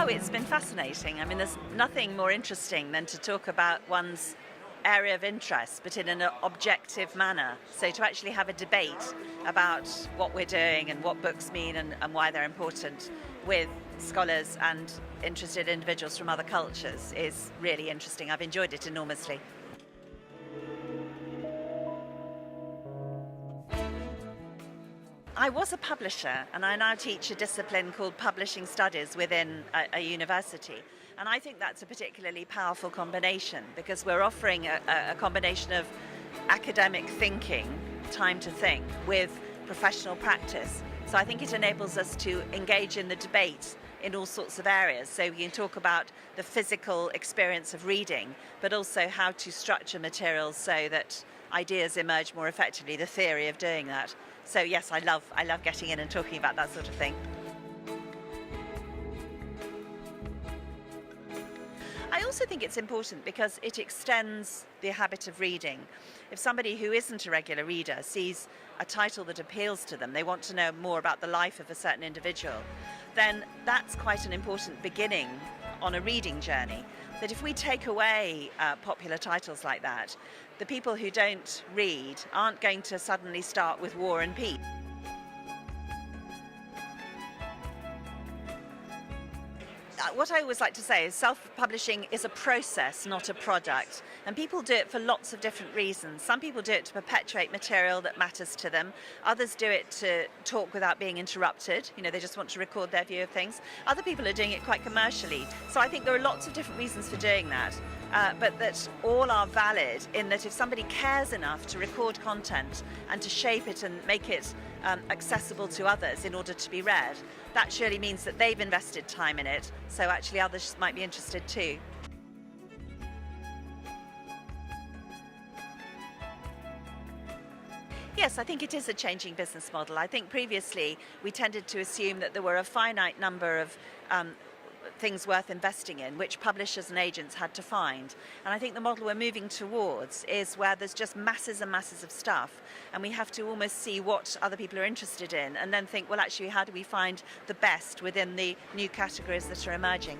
Oh, it's been fascinating. I mean, there's nothing more interesting than to talk about one's area of interest, but in an objective manner. So to actually have a debate about what we're doing and what books mean and why they're important with scholars and interested individuals from other cultures is really interesting. I've enjoyed it enormously. I was a publisher, and I now teach a discipline called publishing studies within a university. And I think that's a particularly powerful combination because we're offering a combination of academic thinking, time to think, with professional practice. So I think it enables us to engage in the debate in all sorts of areas. So we can talk about the physical experience of reading, but also how to structure materials so that ideas emerge more effectively, the theory of doing that. So yes, I love getting in and talking about that sort of thing. I also think it's important because it extends the habit of reading. If somebody who isn't a regular reader sees a title that appeals to them, they want to know more about the life of a certain individual, then that's quite an important beginning on a reading journey. That if we take away popular titles like that, the people who don't read aren't going to suddenly start with War and Peace. What I always like to say is self-publishing is a process, not a product. And people do it for lots of different reasons. Some people do it to perpetuate material that matters to them. Others do it to talk without being interrupted. You know, they just want to record their view of things. Other people are doing it quite commercially. So I think there are lots of different reasons for doing that. But that all are valid in that if somebody cares enough to record content and to shape it and make it accessible to others in order to be read, that surely means that they've invested time in it, so actually others might be interested too. Yes, I think it is a changing business model. I think previously we tended to assume that there were a finite number of things worth investing in, which publishers and agents had to find. And I think the model we're moving towards is where there's just masses and masses of stuff, and we have to almost see what other people are interested in, and then think, well, actually, how do we find the best within the new categories that are emerging?